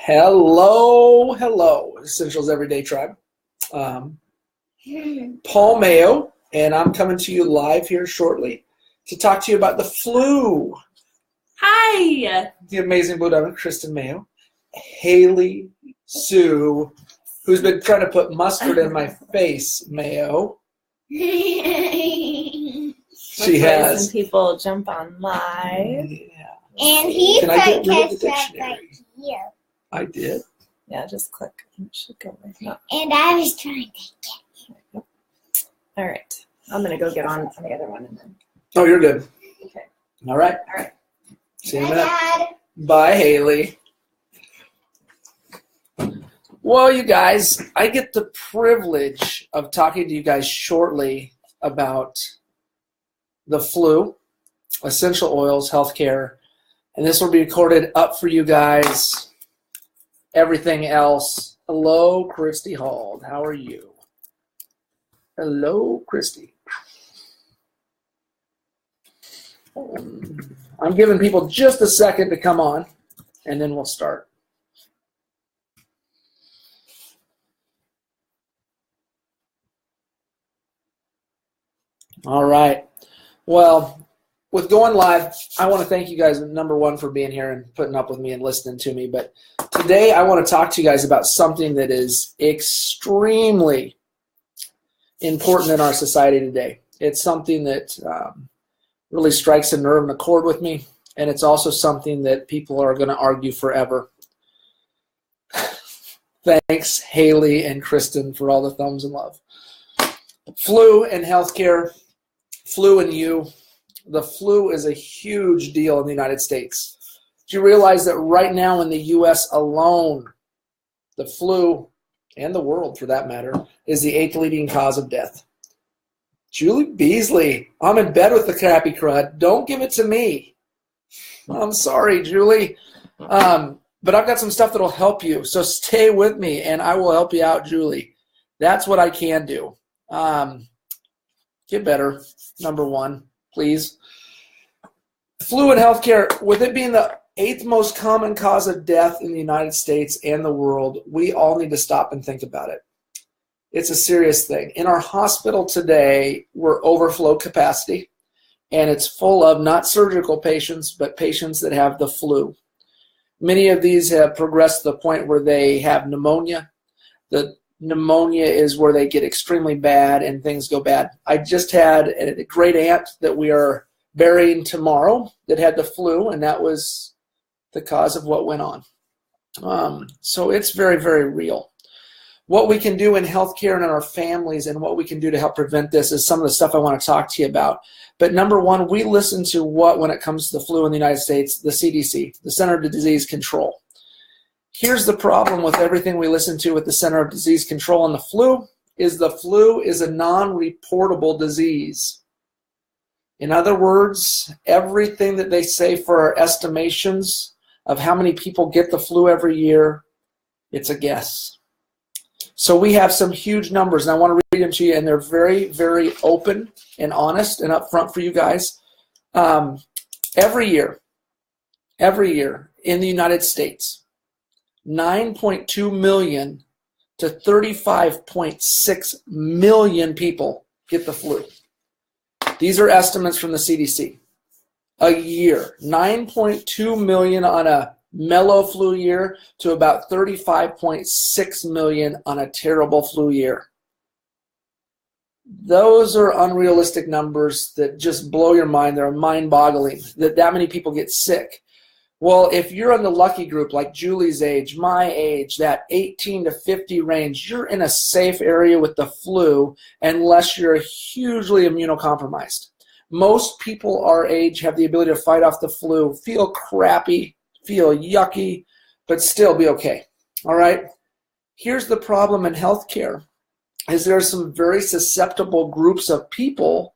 Hello, Essentials Everyday Tribe. Paul Mayo, and I'm coming to you live here shortly to talk to you about the flu. Hi! The amazing Blue Diamond, Kristen Mayo, Haley Sue, who's been trying to put mustard in my face, Mayo. She has. Some people jump on live. Yeah. And he Can I get rid of the dictionary? right here. I did. Yeah, just click. It should go right now. And I was trying to get All right. I'm going to go get on the other one. And then. Oh, you're good. Okay. All right. All right. See you in a Bye, minute. Dad. Bye, Haley. Well, you guys, I get the privilege of talking to you guys shortly about the flu, essential oils, healthcare, and this will be recorded up for you guys. Everything else. Hello, Christy Hall. How are you? Hello, Christy. I'm giving people just a second to come on, and then we'll start. All right. Well, with going live, I want to thank you guys, number one, for being here and putting up with me and listening to me. But today I want to talk to you guys about something that is extremely important in our society today. It's something that really strikes a nerve and a chord with me, and it's also something that people are going to argue forever. Thanks, Haley and Kristen, for all the thumbs and love. Flu and healthcare, flu and you. The flu is a huge deal in the United States. Do you realize that right now in the U.S. alone, the flu, and the world for that matter, is the 8th leading cause of death? Julie Beasley, I'm in bed with the crappy crud. Don't give it to me. I'm sorry, Julie. But I've got some stuff that'll help you. So stay with me, and I will help you out, Julie. That's what I can do. Get better, number one, please. Flu and healthcare, with it being the 8th most common cause of death in the United States and the world, we all need to stop and think about it. It's a serious thing. In our hospital today, we're overflow capacity, and it's full of not surgical patients, but patients that have the flu. Many of these have progressed to the point where they have pneumonia. The pneumonia is where they get extremely bad and things go bad. I just had a great aunt that we are burying tomorrow that had the flu, and that was the cause of what went on. So it's very, very real. What we can do in healthcare and in our families and what we can do to help prevent this is some of the stuff I want to talk to you about. But number one, we listen to what, when it comes to the flu in the United States, the CDC, the Center for Disease Control. Here's the problem with everything we listen to with the Center of Disease Control and the flu is a non-reportable disease. In other words, everything that they say for our estimations of how many people get the flu every year, it's a guess. So we have some huge numbers, and I want to read them to you, and they're very, very open and honest and upfront for you guys. Every year in the United States, 9.2 million to 35.6 million people get the flu. These are estimates from the CDC. A year, 9.2 million on a mellow flu year to about 35.6 million on a terrible flu year. Those are unrealistic numbers that just blow your mind. They're mind-boggling that many people get sick. Well, if you're in the lucky group like Julie's age, my age, that 18 to 50 range, you're in a safe area with the flu unless you're hugely immunocompromised. Most people our age have the ability to fight off the flu, feel crappy, feel yucky, but still be okay. All right? Here's the problem in healthcare is there are some very susceptible groups of people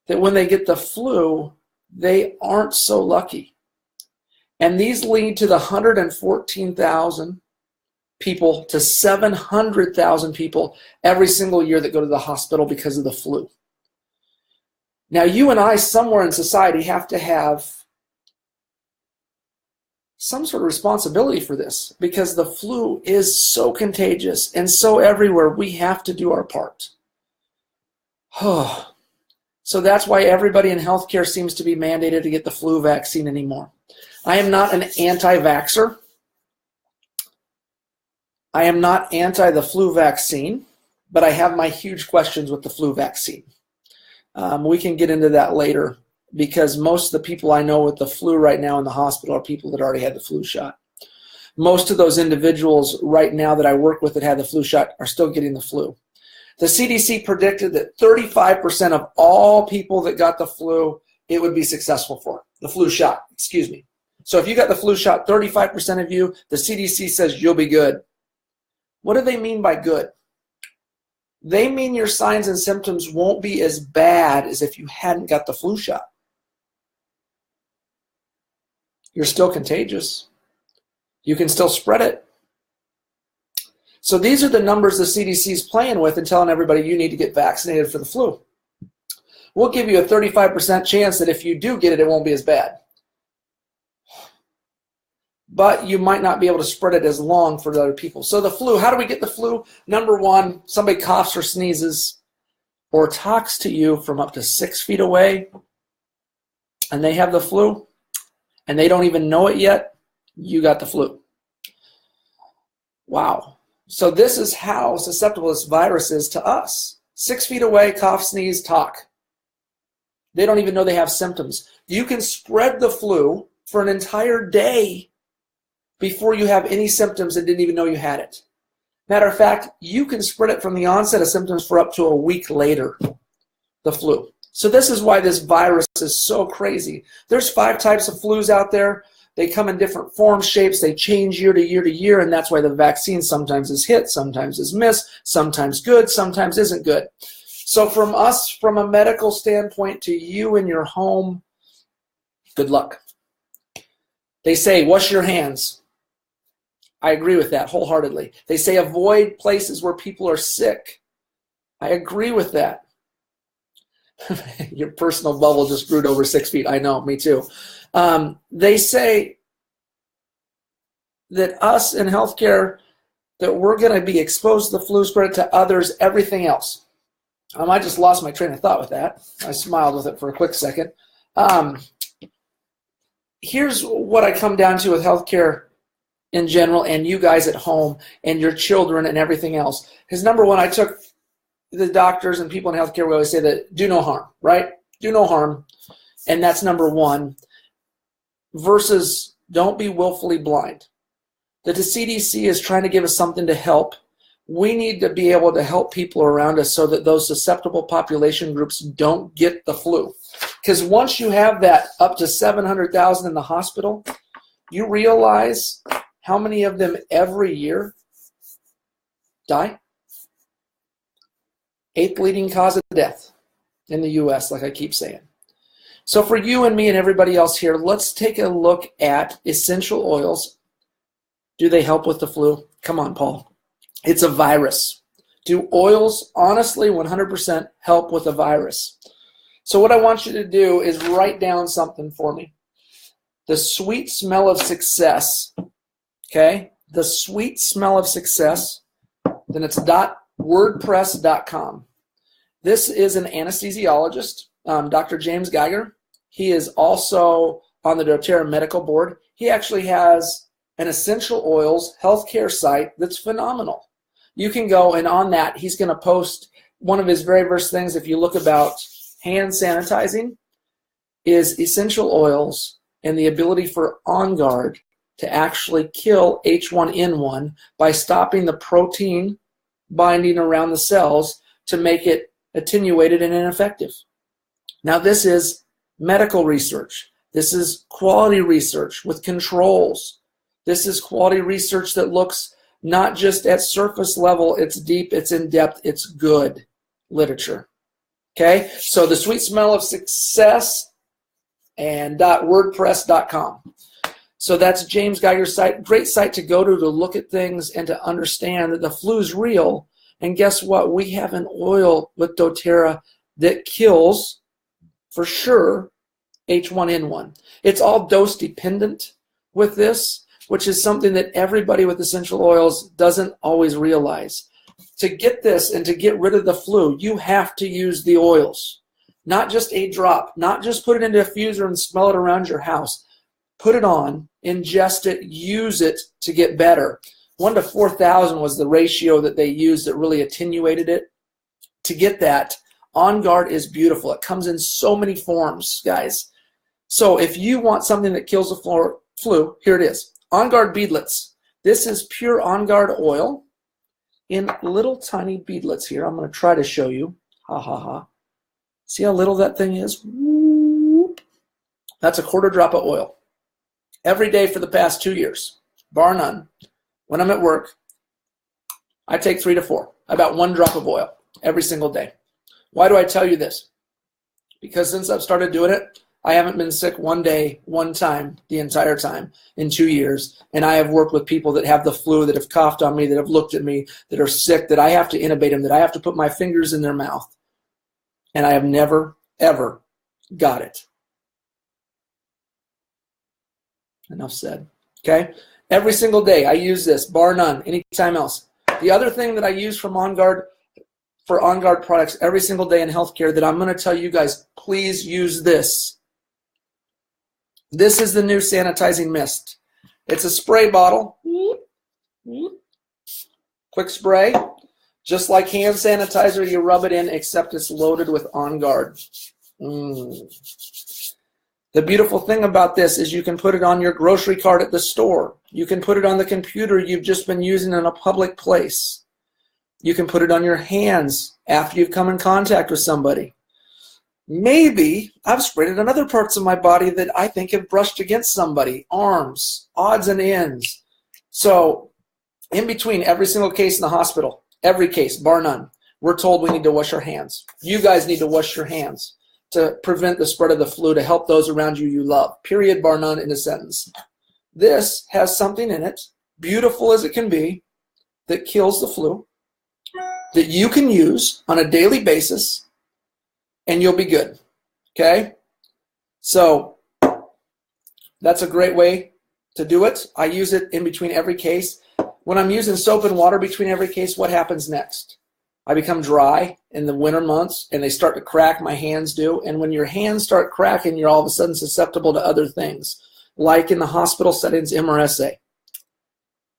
that when they get the flu, they aren't so lucky. And these lead to the 114,000 people to 700,000 people every single year that go to the hospital because of the flu. Now, you and I, somewhere in society, have to have some sort of responsibility for this, because the flu is so contagious and so everywhere. We have to do our part. So that's why everybody in healthcare seems to be mandated to get the flu vaccine anymore. I am not an anti-vaxxer. I am not anti the flu vaccine, but I have my huge questions with the flu vaccine. We can get into that later, because most of the people I know with the flu right now in the hospital are people that already had the flu shot. Most of those individuals right now that I work with that had the flu shot are still getting the flu. The CDC predicted that 35% of all people that got the flu, it would be successful for. The flu shot, excuse me. So if you got the flu shot, 35% of you, the CDC says you'll be good. What do they mean by good? They mean your signs and symptoms won't be as bad as if you hadn't got the flu shot. You're still contagious. You can still spread it. So these are the numbers the CDC is playing with and telling everybody you need to get vaccinated for the flu. We'll give you a 35% chance that if you do get it, it won't be as bad. But you might not be able to spread it as long for the other people. So the flu, how do we get the flu? Number one, somebody coughs or sneezes or talks to you from up to 6 feet away and they have the flu and they don't even know it yet, you got the flu. Wow. So this is how susceptible this virus is to us. 6 feet away, cough, sneeze, talk. They don't even know they have symptoms. You can spread the flu for an entire day before you have any symptoms and didn't even know you had it. Matter of fact, you can spread it from the onset of symptoms for up to a week later, the flu. So this is why this virus is so crazy. There's 5 types of flus out there. They come in different forms, shapes. They change year to year to year, and that's why the vaccine sometimes is hit, sometimes is missed, sometimes good, sometimes isn't good. So from us, from a medical standpoint, to you in your home, good luck. They say, wash your hands. I agree with that wholeheartedly. They say avoid places where people are sick. I agree with that. Your personal bubble just grew to over 6 feet. I know, me too. They say that us in healthcare, that we're going to be exposed to the flu, spread it to others, everything else. I just lost my train of thought with that. I smiled with it for a quick second. Here's what I come down to with healthcare in general, and you guys at home, and your children, and everything else. Because number one, I took the doctors and people in healthcare, we always say that do no harm, right? Do no harm, and that's number one. Versus don't be willfully blind. That the CDC is trying to give us something to help. We need to be able to help people around us so that those susceptible population groups don't get the flu. Because once you have that up to 700,000 in the hospital, you realize how many of them every year die? 8th leading cause of death in the U.S., like I keep saying. So for you and me and everybody else here, let's take a look at essential oils. Do they help with the flu? Come on, Paul. It's a virus. Do oils, honestly, 100% help with a virus? So what I want you to do is write down something for me. The sweet smell of success. Okay? The sweet smell of success. Then it's .wordpress.com. This is an anesthesiologist, Dr. James Geiger. He is also on the doTERRA Medical Board. He actually has an essential oils healthcare site that's phenomenal. You can go, and on that, he's going to post one of his very first things, if you look about hand sanitizing, is essential oils and the ability for OnGuard to actually kill H1N1 by stopping the protein binding around the cells to make it attenuated and ineffective. Now, this is medical research. This is quality research with controls. This is quality research that looks not just at surface level, it's deep, it's in depth, it's good literature. Okay, so the sweet smell of success and .wordpress.com. So that's James Geiger's site. Great site to go to look at things and to understand that the flu is real. And guess what? We have an oil with doTERRA that kills, for sure, H1N1. It's all dose dependent. with this, which is something that everybody with essential oils doesn't always realize. To get this and to get rid of the flu, you have to use the oils. Not just a drop, not just put it into a diffuser and smell it around your house. Put it on, ingest it, use it to get better. 1 to 4,000 was the ratio that they used that really attenuated it. To get that, OnGuard is beautiful. It comes in so many forms, guys. So if you want something that kills the flu, here it is. OnGuard beadlets. This is pure OnGuard oil in little tiny beadlets here. I'm going to try to show you. Ha ha ha. See how little that thing is? Whoop. That's a 1/4 drop of oil. Every day for the past 2 years, bar none. When I'm at work, I take 3 to 4, about 1 drop of oil every single day. Why do I tell you this? Because since I've started doing it, I haven't been sick one day, one time, the entire time in 2 years. And I have worked with people that have the flu, that have coughed on me, that have looked at me, that are sick, that I have to intubate them, that I have to put my fingers in their mouth. And I have never, ever got it. Enough said. Okay? Every single day I use this, bar none, anytime else. The other thing that I use from OnGuard, for OnGuard products every single day in healthcare that I'm going to tell you guys, please use this. This is the new sanitizing mist. It's a spray bottle. Quick spray. Just like hand sanitizer, you rub it in, except it's loaded with OnGuard. The beautiful thing about this is you can put it on your grocery cart at the store. You can put it on the computer you've just been using in a public place. You can put it on your hands after you've come in contact with somebody. Maybe I've sprayed it on other parts of my body that I think have brushed against somebody, arms, odds and ends. So in between every single case in the hospital, every case, bar none, we're told we need to wash our hands. You guys need to wash your hands to prevent the spread of the flu, to help those around you you love. Period, bar none, in a sentence. This has something in it, beautiful as it can be, that kills the flu, that you can use on a daily basis, and you'll be good. Okay? So that's a great way to do it. I use it in between every case. When I'm using soap and water between every case, what happens next? I become dry in the winter months, and they start to crack, my hands do. And when your hands start cracking, you're all of a sudden susceptible to other things, like in the hospital settings, MRSA.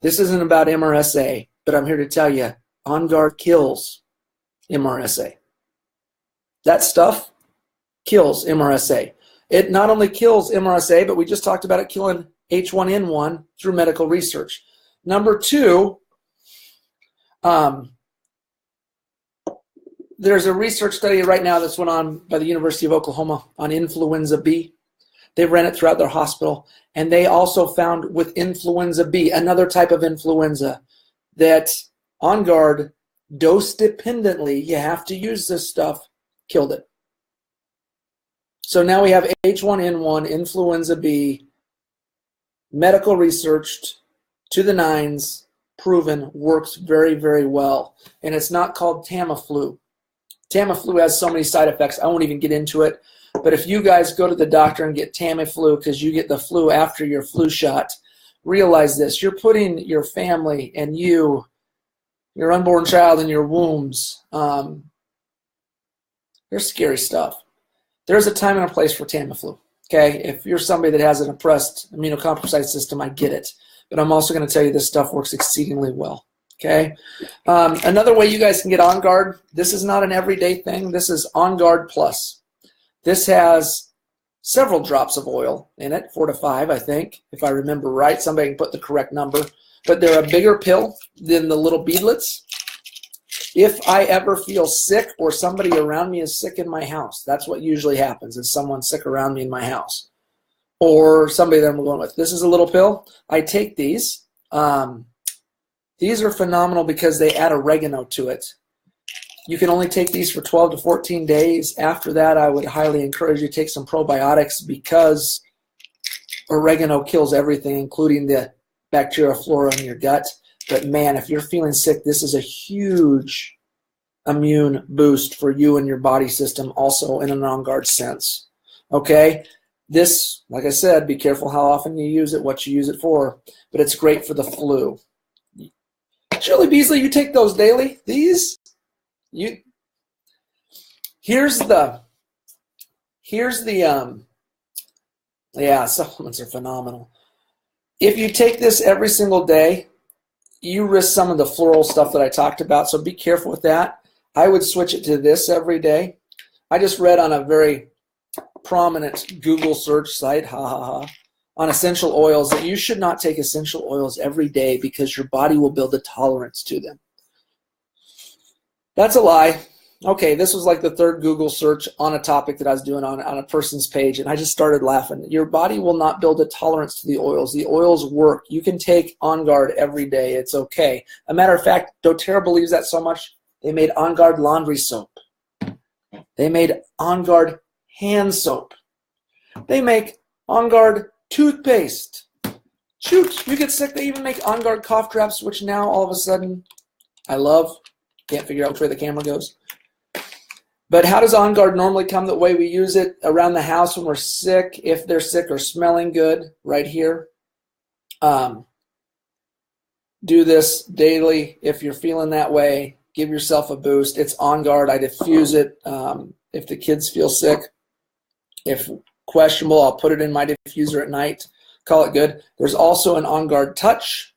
This isn't about MRSA, but I'm here to tell you, OnGuard kills MRSA. That stuff kills MRSA. It not only kills MRSA, but we just talked about it killing H1N1 through medical research. Number two, there's a research study right now that's went on by the University of Oklahoma on influenza B. They ran it throughout their hospital, and they also found with influenza B, another type of influenza, that OnGuard, dose dependently, you have to use this stuff, killed it. So now we have H1N1, influenza B, medical researched to the nines, proven, works very, very well. And it's not called Tamiflu. Tamiflu has so many side effects, I won't even get into it. But if you guys go to the doctor and get Tamiflu because you get the flu after your flu shot, realize this. You're putting your family and you, your unborn child in your wombs. There's scary stuff. There's a time and a place for Tamiflu. Okay, if you're somebody that has an oppressed immunocompromised system, I get it. But I'm also going to tell you this stuff works exceedingly well. Okay. Another way you guys can get OnGuard, this is not an everyday thing. This is OnGuard Plus. This has several drops of oil in it, 4 to 5, I think, if I remember right. Somebody can put the correct number. But they're a bigger pill than the little beadlets. If I ever feel sick or somebody around me is sick in my house, that's what usually happens, is someone sick around me in my house. Or somebody that I'm going with. This is a little pill. I take these. These are phenomenal because they add oregano to it. You can only take these for 12 to 14 days. After that, I would highly encourage you to take some probiotics because oregano kills everything, including the bacteria flora in your gut. But man, if you're feeling sick, this is a huge immune boost for you and your body system also in an OnGuard sense. Okay? This, like I said, be careful how often you use it, what you use it for, but it's great for the flu. Shirley Beasley, you take those daily? These? Here's the yeah, supplements are phenomenal. If you take this every single day, you risk some of the floral stuff that I talked about, so be careful with that. I would switch it to this every day. I just read on a very prominent Google search site, on essential oils, that you should not take essential oils every day because your body will build a tolerance to them. That's a lie. Okay, this was like the third Google search on a topic that I was doing on a person's page, and I just started laughing. Your body will not build a tolerance to the oils. The oils work. You can take OnGuard every day. It's okay. A matter of fact, doTERRA believes that so much, they made OnGuard laundry soap. They made OnGuard hand soap. They make OnGuard toothpaste. Shoot, you get sick. They even make OnGuard cough drops, which now all of a sudden I love. Can't figure out which way the camera goes. But how does OnGuard normally come? The way we use it around the house when we're sick, if they're sick or smelling good, right here. Do this daily if you're feeling that way. Give yourself a boost. It's OnGuard. I diffuse it if the kids feel sick. If questionable, I'll put it in my diffuser at night. Call it good. There's also an OnGuard Touch.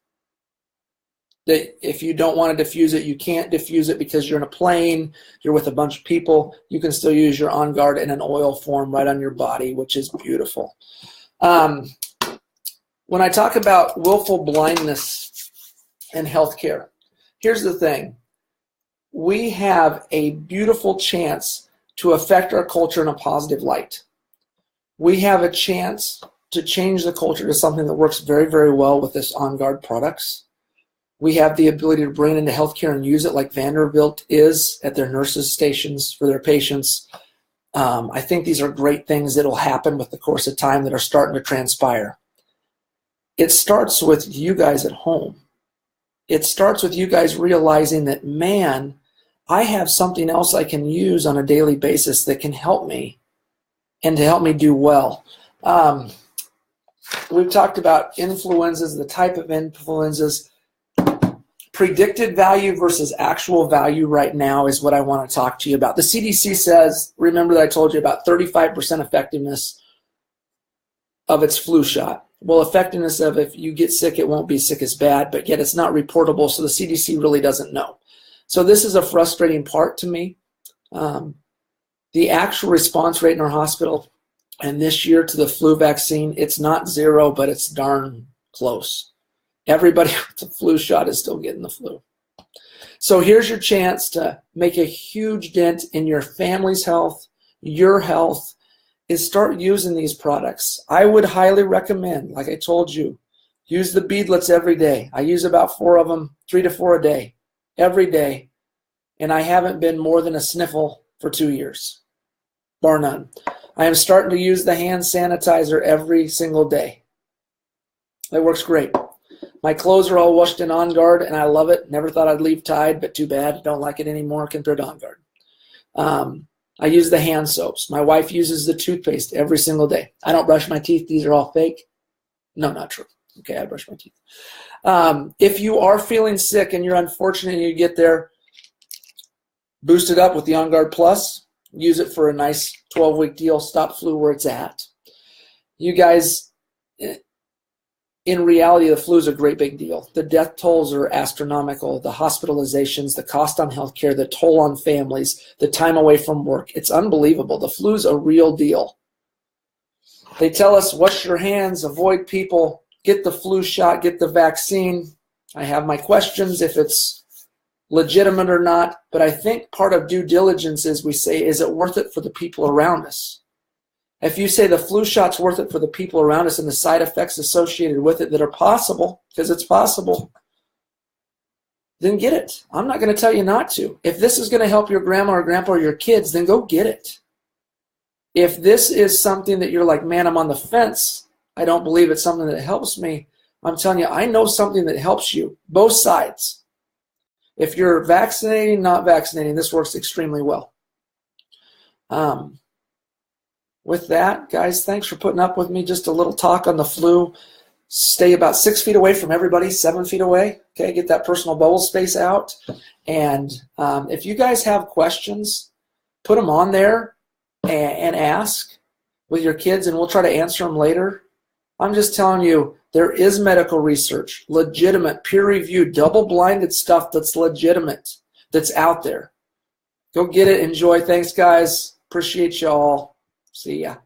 That if you don't want to diffuse it, you can't diffuse it because you're in a plane, you're with a bunch of people, you can still use your OnGuard in an oil form right on your body, which is beautiful. When I talk about willful blindness in healthcare, here's the thing. We have a beautiful chance to affect our culture in a positive light. We have a chance to change the culture to something that works very, very well with this OnGuard products. We have the ability to bring it into healthcare and use it like Vanderbilt is at their nurses' stations for their patients. I think these are great things that will happen with the course of time that are starting to transpire. It starts with you guys at home. It starts with you guys realizing that, man, I have something else I can use on a daily basis that can help me and to help me do well. We've talked about influenzas, the type of influenzas. Predicted value versus actual value right now is what I want to talk to you about. The CDC says, remember that I told you about 35% effectiveness of its flu shot. Well, effectiveness of if you get sick, it won't be sick as bad, but yet it's not reportable, so the CDC really doesn't know. So this is a frustrating part to me. The actual response rate in our hospital, and this year to the flu vaccine, it's not zero, but it's darn close. Everybody with the flu shot is still getting the flu. So here's your chance to make a huge dent in your family's health, your health, is start using these products. I would highly recommend, like I told you, use the beadlets every day. I use about 4 of them, 3 to 4 a day, every day. And I haven't been more than a sniffle for 2 years, bar none. I am starting to use the hand sanitizer every single day. It works great. My clothes are all washed in OnGuard, and I love it. Never thought I'd leave Tide, but too bad. Don't like it anymore compared to OnGuard. I use the hand soaps. My wife uses the toothpaste every single day. I don't brush my teeth. These are all fake. No, not true. Okay, I brush my teeth. If you are feeling sick and you're unfortunate and you get there, boost it up with the OnGuard Plus. Use it for a nice 12-week deal. Stop flu where it's at. You guys... In reality, the flu is a great big deal. The death tolls are astronomical. The hospitalizations, the cost on healthcare, the toll on families, the time away from work. It's unbelievable. The flu is a real deal. They tell us, wash your hands, avoid people, get the flu shot, get the vaccine. I have my questions if it's legitimate or not, but I think part of due diligence is we say, is it worth it for the people around us? If you say the flu shot's worth it for the people around us and the side effects associated with it that are possible, because it's possible, then get it. I'm not going to tell you not to. If this is going to help your grandma or grandpa or your kids, then go get it. If this is something that you're like, man, I'm on the fence, I don't believe it's something that helps me, I'm telling you, I know something that helps you, both sides. If you're vaccinating, not vaccinating, this works extremely well. with that, guys, thanks for putting up with me. Just a little talk on the flu. Stay about 6 feet away from everybody, 7 feet away. Okay, get that personal bubble space out. And if you guys have questions, put them on there and ask with your kids, and we'll try to answer them later. I'm just telling you, there is medical research, legitimate, peer-reviewed, double-blinded stuff that's legitimate, that's out there. Go get it. Enjoy. Thanks, guys. Appreciate you all. See ya.